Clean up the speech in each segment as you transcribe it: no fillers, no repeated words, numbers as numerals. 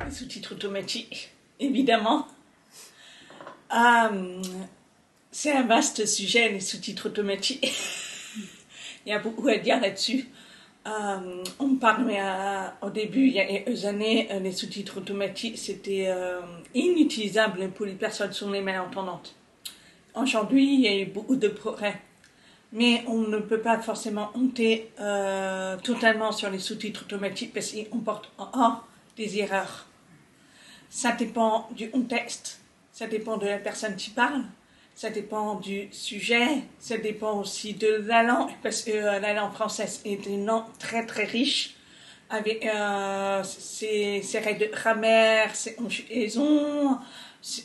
les sous-titres automatiques, évidemment. C'est un vaste sujet, les sous-titres automatiques. Il y a beaucoup à dire là-dessus. On parlait au début, il y a quelques années, les sous-titres automatiques, c'était inutilisable pour les personnes qui sont les malentendantes. Aujourd'hui, il y a eu beaucoup de progrès. Mais on ne peut pas forcément compter totalement sur les sous-titres automatiques parce qu'ils comportent des erreurs. Ça dépend du contexte, ça dépend de la personne qui parle, ça dépend du sujet, ça dépend aussi de la langue, parce que la langue française est une langue très très riche, avec ses règles de grammaire, ses conjugaisons,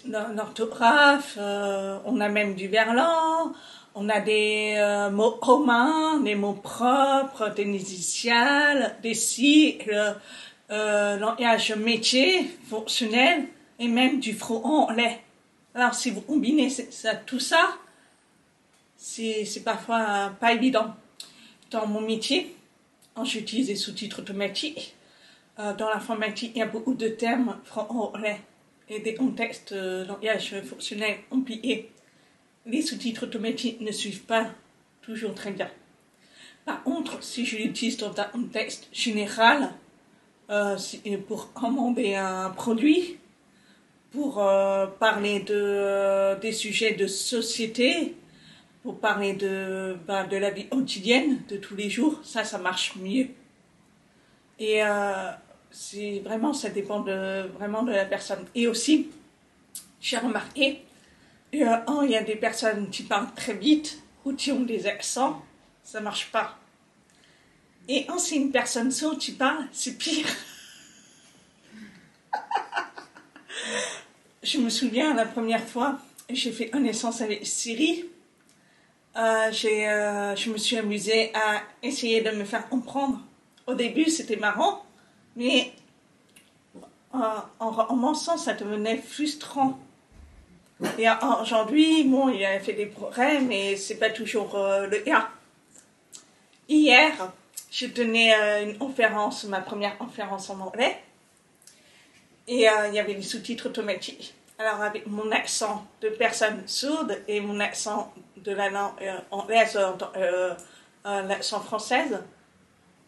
l'orthographe, on a même du verlan, on a des mots communs, des mots propres, des initiales, des cycles, langage métier, fonctionnel, et même du franc-anglais. Alors, si vous combinez tout ça, c'est parfois pas évident. Dans mon métier, quand j'utilise des sous-titres automatiques, dans l'informatique, il y a beaucoup de termes franc-anglais et des contextes langage fonctionnel compliqués. Les sous-titres automatiques ne suivent pas toujours très bien. Par contre, si je l'utilise dans un contexte général, pour commander un produit, pour parler des sujets de société, pour parler de la vie quotidienne, de tous les jours, ça marche mieux. Et ça dépend vraiment de la personne. Et aussi, j'ai remarqué, il y a des personnes qui parlent très vite ou qui ont des accents, ça marche pas. Et quand c'est une personne sourde qui parle, c'est pire. Je me souviens, la première fois, j'ai fait connaissance avec Siri. Je me suis amusée à essayer de me faire comprendre. Au début, c'était marrant, mais en commençant, ça devenait frustrant. Et aujourd'hui, bon, il a fait des progrès, mais c'est pas toujours le cas. Hier, j'ai donné ma première conférence en anglais, et il y avait des sous-titres automatiques. Alors, avec mon accent de personne sourde et mon accent de la langue anglaise, l'accent française,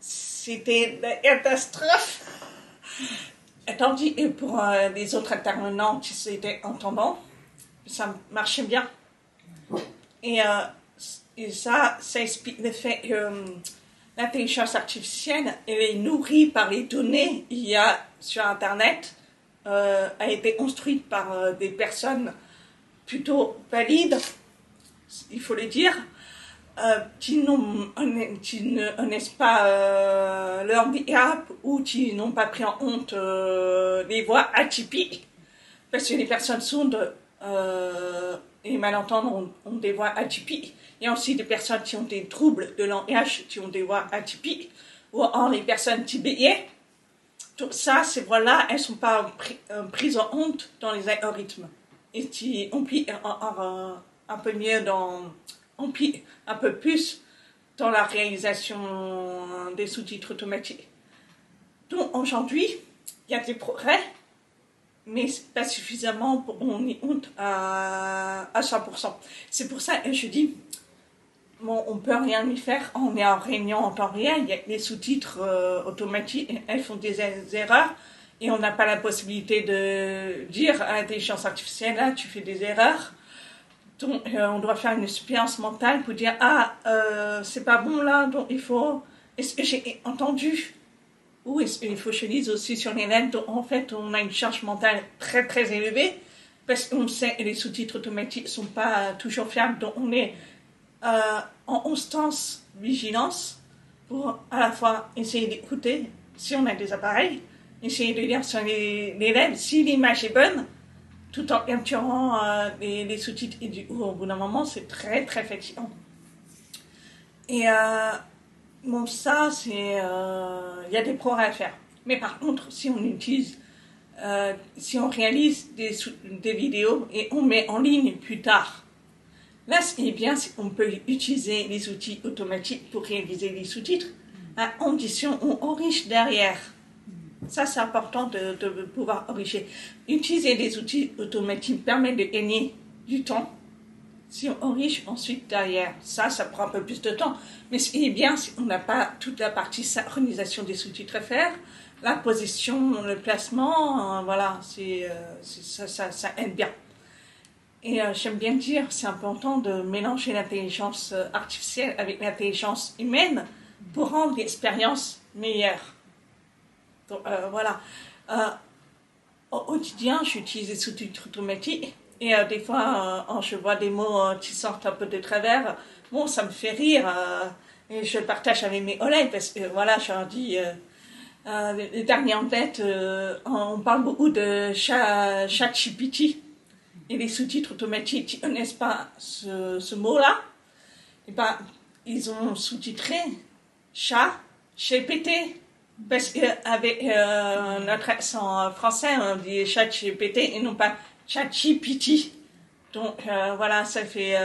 c'était la catastrophe. Tandis que pour les autres intervenants qui étaient entendants, ça marchait bien. Et ça explique le fait que l'intelligence artificielle, elle est nourrie par les données qu'il y a sur Internet, a été construite par des personnes plutôt valides, il faut le dire, qui ne connaissent pas leur handicap ou qui n'ont pas pris en compte les voix atypiques, parce que les personnes sourdes et malentendants ont des voix atypiques. Il y a aussi des personnes qui ont des troubles de langage qui ont des voix atypiques, ou les personnes qui bégayent. Tout ça, ces voix-là, elles ne sont pas prises en compte dans les algorithmes. Et qui impliquent un peu mieux un peu plus dans la réalisation des sous-titres automatiques. Donc aujourd'hui, il y a des progrès, mais pas suffisamment pour qu'on y compte à 100%. C'est pour ça que je dis, bon, on peut rien y faire, on est en réunion en temps réel, il y a les sous-titres automatiques, elles font des erreurs, et on n'a pas la possibilité de dire à l'intelligence artificielle, là, tu fais des erreurs. Donc, on doit faire une expérience mentale pour dire, c'est pas bon là, donc il faut, est-ce que j'ai entendu? Ou est-ce qu'il faut que je lise aussi sur les lettres? Donc, en fait, on a une charge mentale très très élevée, parce qu'on sait que les sous-titres automatiques sont pas toujours fiables, donc on est en constante vigilance pour à la fois essayer d'écouter si on a des appareils, essayer de lire sur les lettres si l'image est bonne, tout en capturant les sous-titres. Et du coup, au bout d'un moment, c'est très très fatigant. Et bon, ça, il y a des progrès à faire. Mais par contre, si on réalise des vidéos et on met en ligne plus tard, là, ce qui est bien, c'est qu'on peut utiliser les outils automatiques pour réaliser les sous-titres, à condition qu'on enrichisse derrière Ça, c'est important de pouvoir enrichir. Utiliser des outils automatiques permet de gagner du temps. Si on enrichit ensuite derrière, ça prend un peu plus de temps. Mais ce qui est bien, c'est qu'on n'a pas toute la partie synchronisation des sous-titres à faire, la position, le placement, voilà, ça aide bien. Et j'aime bien dire, c'est important de mélanger l'intelligence artificielle avec l'intelligence humaine pour rendre l'expérience meilleure. Donc voilà. Au quotidien, j'utilise des sous-titres automatiques et des fois, je vois des mots qui sortent un peu de travers. Bon, ça me fait rire et je le partage avec mes collègues parce que voilà, je leur dis, les derniers en tête, on parle beaucoup de ChatGPT et les sous-titres automatiques qui ne connaissent pas ce mot-là. Et ben, ils ont sous-titré ChatGPT. Parce qu'avec notre accent français, on dit ChatGPT et non pas ChatGPT. Donc voilà, ça fait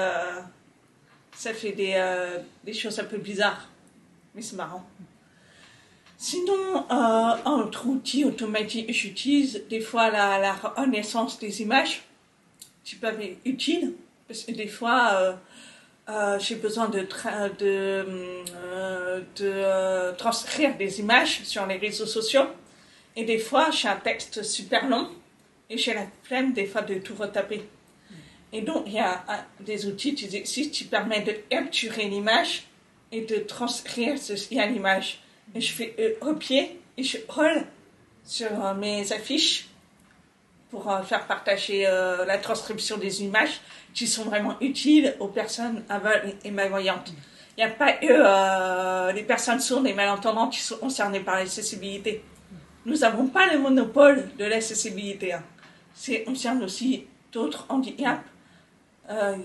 des choses un peu bizarres. Mais c'est marrant. Sinon, autre outil automatique que j'utilise, des fois la reconnaissance des images, qui peuvent être utiles. Parce que des fois, j'ai besoin de transcrire des images sur les réseaux sociaux. Et des fois, j'ai un texte super long et j'ai la flemme des fois de tout retaper. Et donc, il y a des outils qui existent qui permettent de capturer l'image et de transcrire ce qu'il y a à l'image. Et je fais copier et je colle sur mes affiches pour faire partager la transcription des images qui sont vraiment utiles aux personnes aveugles et malvoyantes. Il n'y a pas que les personnes sourdes et malentendantes qui sont concernées par l'accessibilité. Nous n'avons pas le monopole de l'accessibilité. Ça concerne aussi d'autres handicaps.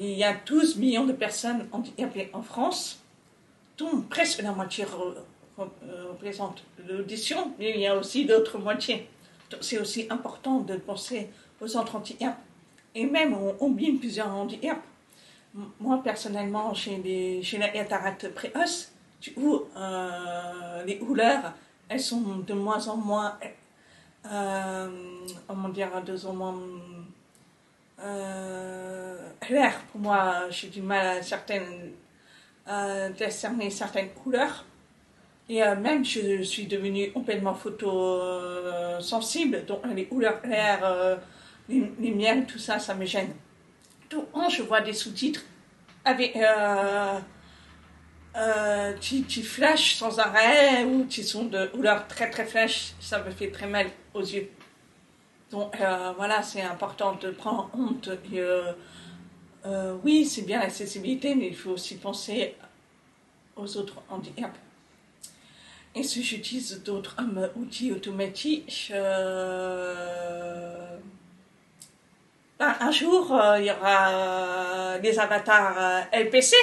Il y a 12 millions de personnes handicapées en France, dont presque la moitié représente l'audition, mais il y a aussi d'autres moitiés. C'est aussi important de penser aux autres handicaps. Et même, on oublie plusieurs handicaps. Moi, personnellement, j'ai la cataracte précoce, où les couleurs, elles sont de moins en moins, claires pour moi. J'ai du mal à discerner certaines couleurs. Et même, je suis devenue complètement photosensible, donc les couleurs claires, les miennes, tout ça, ça me gêne. Donc, quand je vois des sous-titres avec qui flashent sans arrêt ou qui sont de couleurs très très flash, ça me fait très mal aux yeux. Donc voilà, c'est important de prendre en compte que oui, c'est bien l'accessibilité, mais il faut aussi penser aux autres handicaps. Et si j'utilise d'autres outils automatiques, un jour, il y aura des avatars LPC.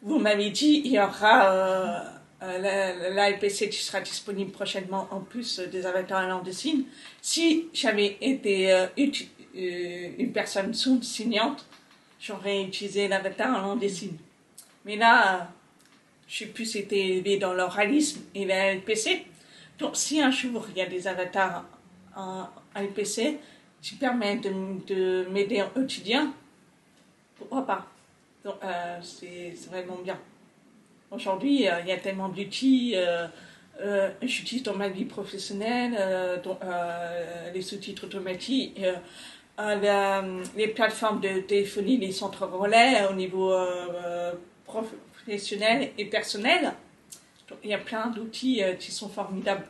Vous m'avez dit, il y aura la LPC qui sera disponible prochainement en plus des avatars en langue des signes. Si j'avais été une personne sourde signante, j'aurais utilisé l'avatar en langue des signes. Mais là, j'ai plus été élevée dans l'oralisme et la LPC. Donc, si un jour il y a des avatars en LPC qui permettent de m'aider au quotidien, pourquoi pas? Donc, c'est vraiment bien. Aujourd'hui, il y a tellement d'outils. J'utilise dans ma vie professionnelle, donc, les sous-titres automatiques, les plateformes de téléphonie, les centres relais au niveau professionnel et personnel. Donc, il y a plein d'outils qui sont formidables.